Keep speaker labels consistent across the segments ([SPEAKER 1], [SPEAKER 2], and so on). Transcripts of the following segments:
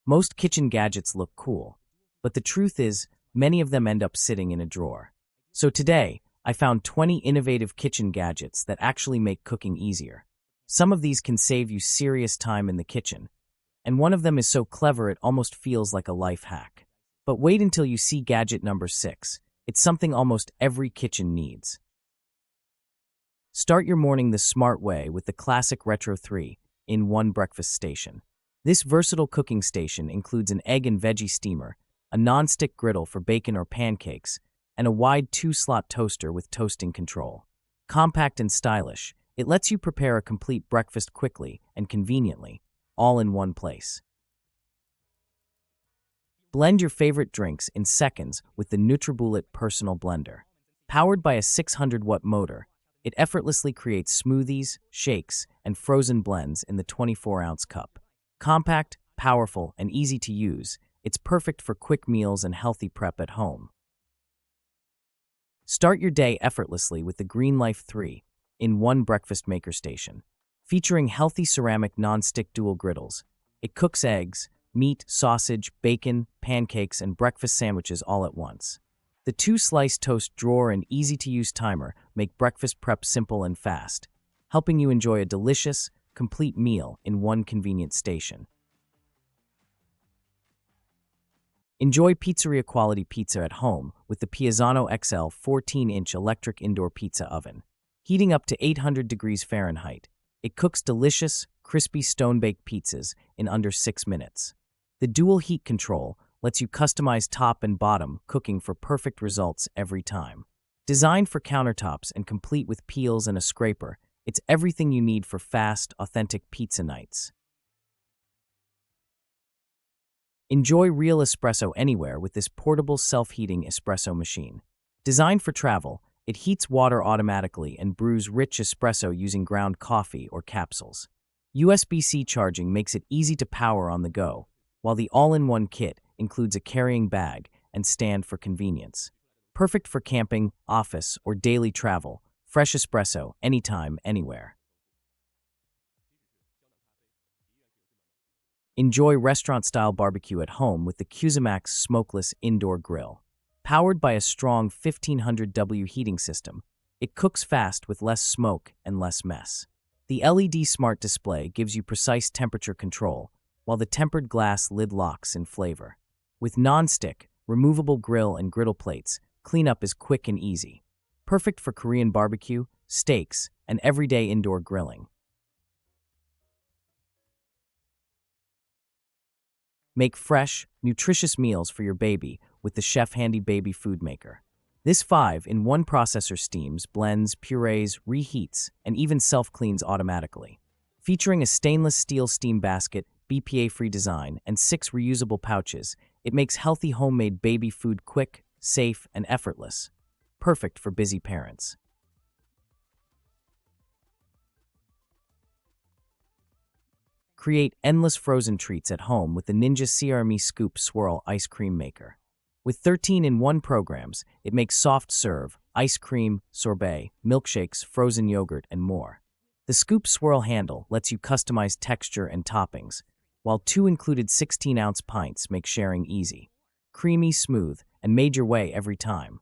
[SPEAKER 1] Most kitchen gadgets look cool, but the truth is, many of them end up sitting in a drawer. So today, I found 20 innovative kitchen gadgets that actually make cooking easier. Some of these can save you serious time in the kitchen, and one of them is so clever it almost feels like a life hack. But wait until you see gadget number 6. It's something almost every kitchen needs. Start your morning the smart way with the classic Retro 3-in-1 breakfast station. This versatile cooking station includes an egg and veggie steamer, a non-stick griddle for bacon or pancakes, and a wide 2-slot toaster with toasting control. Compact and stylish, it lets you prepare a complete breakfast quickly and conveniently, all in one place. Blend your favorite drinks in seconds with the NutriBullet Personal Blender. Powered by a 600-watt motor, it effortlessly creates smoothies, shakes, and frozen blends in the 24-ounce cup. Compact, powerful, and easy to use, it's perfect for quick meals and healthy prep at home. Start your day effortlessly with the Greenlife 3-in-1 breakfast maker station. Featuring healthy ceramic non-stick dual griddles, it cooks eggs, meat, sausage, bacon, pancakes, and breakfast sandwiches all at once. The 2-slice toast drawer and easy-to-use timer make breakfast prep simple and fast, helping you enjoy a delicious, complete meal in one convenient station. Enjoy pizzeria-quality pizza at home with the Piazzano XL 14-inch electric indoor pizza oven. Heating up to 800 degrees Fahrenheit, it cooks delicious, crispy stone-baked pizzas in under 6 minutes. The dual heat control lets you customize top and bottom cooking for perfect results every time. Designed for countertops and complete with peels and a scraper, it's everything you need for fast, authentic pizza nights. Enjoy real espresso anywhere with this portable self-heating espresso machine. Designed for travel, it heats water automatically and brews rich espresso using ground coffee or capsules. USB-C charging makes it easy to power on the go, while the all-in-one kit includes a carrying bag and stand for convenience. Perfect for camping, office, or daily travel, fresh espresso anytime, anywhere. Enjoy restaurant-style barbecue at home with the Cuisinart smokeless indoor grill. Powered by a strong 1500W heating system, it cooks fast with less smoke and less mess. The LED smart display gives you precise temperature control, while the tempered glass lid locks in flavor. With non-stick, removable grill and griddle plates, cleanup is quick and easy. Perfect for Korean barbecue, steaks, and everyday indoor grilling. Make fresh, nutritious meals for your baby with the Chef Handy Baby Food Maker. This 5-in-1 processor steams, blends, purees, reheats, and even self-cleans automatically. Featuring a stainless steel steam basket, BPA-free design, and 6 reusable pouches, it makes healthy homemade baby food quick, safe, and effortless. Perfect for busy parents. Create endless frozen treats at home with the Ninja CRME Scoop Swirl Ice Cream Maker. With 13-in-1 programs, it makes soft serve, ice cream, sorbet, milkshakes, frozen yogurt, and more. The Scoop Swirl handle lets you customize texture and toppings, while 2 included 16-ounce pints make sharing easy. Creamy, smooth, and made your way every time.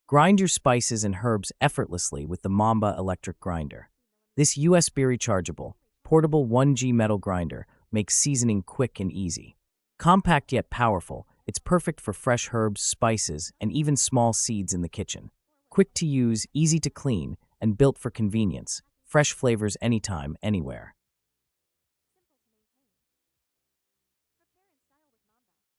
[SPEAKER 1] Grind your spices and herbs effortlessly with the Mamba electric grinder. This USB rechargeable, portable 1G metal grinder makes seasoning quick and easy. Compact yet powerful, it's perfect for fresh herbs, spices, and even small seeds in the kitchen. Quick to use, easy to clean, and built for convenience. Fresh flavors anytime, anywhere.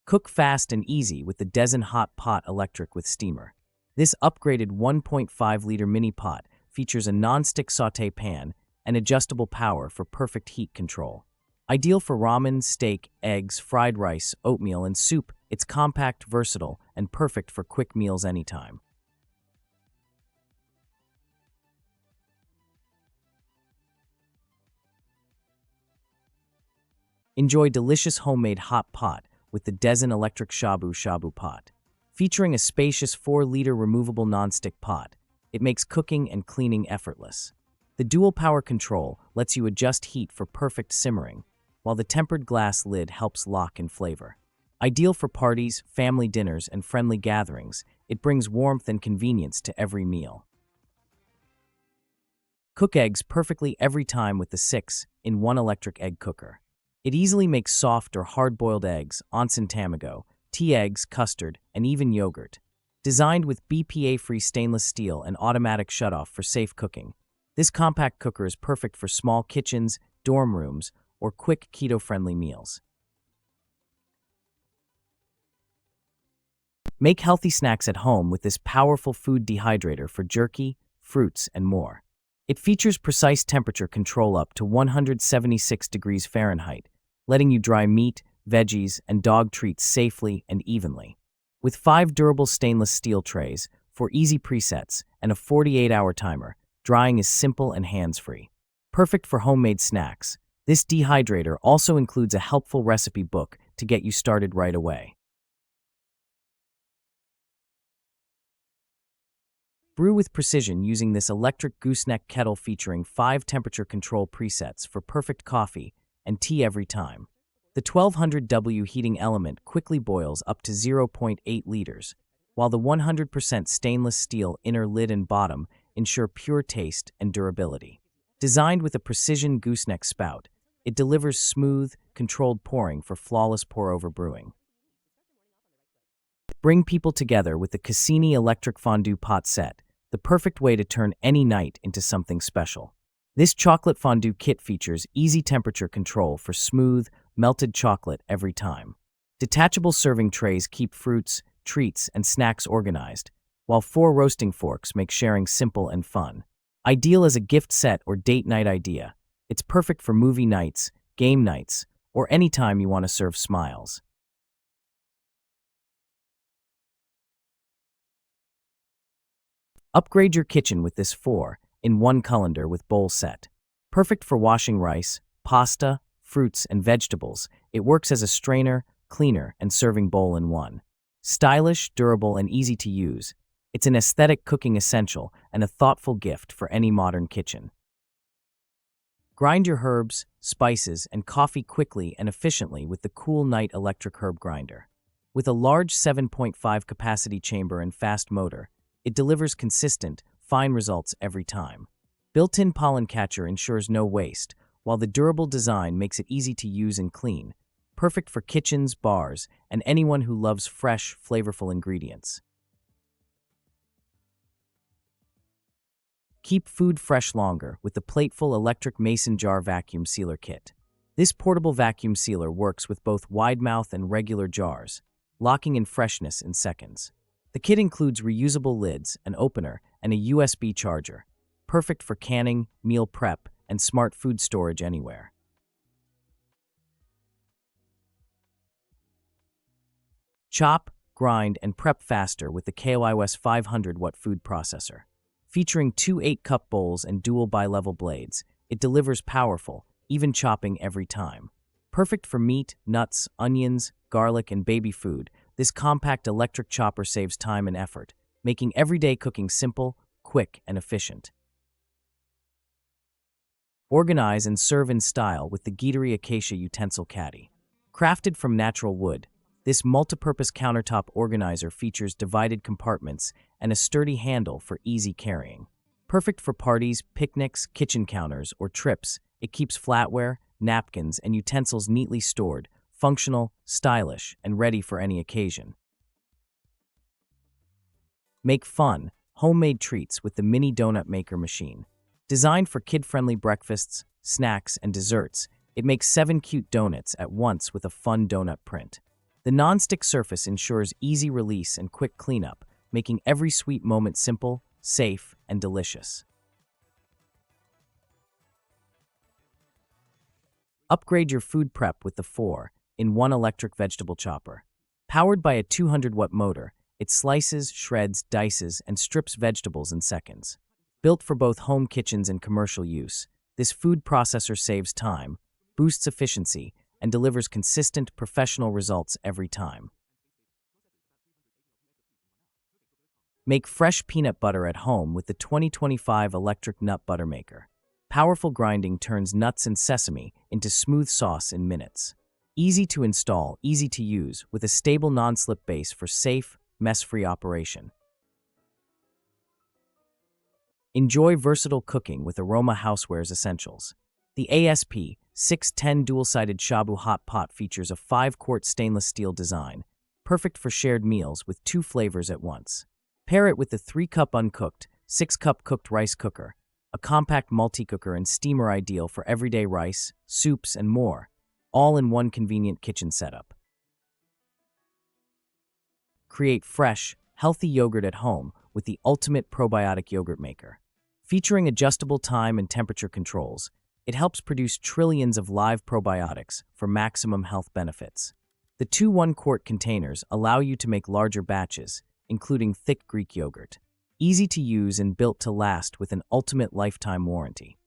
[SPEAKER 1] Cook fast and easy with the Dezen Hot Pot Electric with Steamer. This upgraded 1.5-liter mini pot features a non-stick sauté pan and adjustable power for perfect heat control. Ideal for ramen, steak, eggs, fried rice, oatmeal, and soup, it's compact, versatile, and perfect for quick meals anytime. Enjoy delicious homemade hot pot with the Dezen Electric Shabu Shabu Pot. Featuring a spacious 4-liter removable non-stick pot, it makes cooking and cleaning effortless. The dual power control lets you adjust heat for perfect simmering, while the tempered glass lid helps lock in flavor. Ideal for parties, family dinners, and friendly gatherings, it brings warmth and convenience to every meal. Cook eggs perfectly every time with the 6-in-1 electric egg cooker. It easily makes soft or hard-boiled eggs, onsen tamago, tea eggs, custard, and even yogurt. Designed with BPA-free stainless steel and automatic shutoff for safe cooking, this compact cooker is perfect for small kitchens, dorm rooms, or quick keto-friendly meals. Make healthy snacks at home with this powerful food dehydrator for jerky, fruits, and more. It features precise temperature control up to 176 degrees Fahrenheit, letting you dry meat, veggies, and dog treats safely and evenly. With 5 durable stainless steel trays for easy presets and a 48-hour timer, drying is simple and hands-free. Perfect for homemade snacks, this dehydrator also includes a helpful recipe book to get you started right away. Brew with precision using this electric gooseneck kettle featuring 5 temperature control presets for perfect coffee and tea every time. The 1200W heating element quickly boils up to 0.8 liters, while the 100% stainless steel inner lid and bottom ensure pure taste and durability. Designed with a precision gooseneck spout, it delivers smooth, controlled pouring for flawless pour-over brewing. Bring people together with the Cassini electric fondue pot set, the perfect way to turn any night into something special. This chocolate fondue kit features easy temperature control for smooth, melted chocolate every time. Detachable serving trays keep fruits, treats, and snacks organized, while 4 roasting forks make sharing simple and fun. Ideal as a gift set or date night idea, it's perfect for movie nights, game nights, or anytime you want to serve smiles. Upgrade your kitchen with this 4-in-1 colander with bowl set. Perfect for washing rice, pasta, fruits, and vegetables, it works as a strainer, cleaner, and serving bowl in one. Stylish, durable, and easy to use, it's an aesthetic cooking essential and a thoughtful gift for any modern kitchen. Grind your herbs, spices, and coffee quickly and efficiently with the Cool Night electric herb grinder. With a large 7.5 capacity chamber and fast motor, it delivers consistent, fine results every time. Built-in pollen catcher ensures no waste, while the durable design makes it easy to use and clean, perfect for kitchens, bars, and anyone who loves fresh, flavorful ingredients. Keep food fresh longer with the Plateful electric mason jar vacuum sealer kit. This portable vacuum sealer works with both wide-mouth and regular jars, locking in freshness in seconds. The kit includes reusable lids, an opener, and a USB charger, perfect for canning, meal prep, and smart food storage anywhere. Chop, grind, and prep faster with the KOIOS 500-watt food processor. Featuring 2 8-cup bowls and dual bi-level blades, it delivers powerful, even chopping every time. Perfect for meat, nuts, onions, garlic, and baby food, this compact electric chopper saves time and effort, making everyday cooking simple, quick, and efficient. Organize and serve in style with the Guidery Acacia Utensil Caddy. Crafted from natural wood, this multipurpose countertop organizer features divided compartments and a sturdy handle for easy carrying. Perfect for parties, picnics, kitchen counters, or trips, it keeps flatware, napkins, and utensils neatly stored, functional, stylish, and ready for any occasion. Make fun, homemade treats with the mini donut maker machine. Designed for kid-friendly breakfasts, snacks, and desserts, it makes 7 cute donuts at once with a fun donut print. The non-stick surface ensures easy release and quick cleanup, making every sweet moment simple, safe, and delicious. Upgrade your food prep with the 4-in-1 electric vegetable chopper. Powered by a 200-watt motor, it slices, shreds, dices, and strips vegetables in seconds. Built for both home kitchens and commercial use, this food processor saves time, boosts efficiency, and delivers consistent, professional results every time. Make fresh peanut butter at home with the 2025 electric nut butter maker. Powerful grinding turns nuts and sesame into smooth sauce in minutes. Easy to install, easy to use, with a stable non-slip base for safe, mess-free operation. Enjoy versatile cooking with Aroma Houseware's essentials. The ASP 610 dual-sided Shabu hot pot features a 5-quart stainless steel design, perfect for shared meals with 2 flavors at once. Pair it with the 3-cup uncooked, 6-cup cooked rice cooker, a compact multi-cooker and steamer ideal for everyday rice, soups, and more, all in one convenient kitchen setup. Create fresh, healthy yogurt at home with the ultimate probiotic yogurt maker. Featuring adjustable time and temperature controls, it helps produce trillions of live probiotics for maximum health benefits. The 2 1-quart containers allow you to make larger batches, including thick Greek yogurt. Easy to use and built to last with an ultimate lifetime warranty.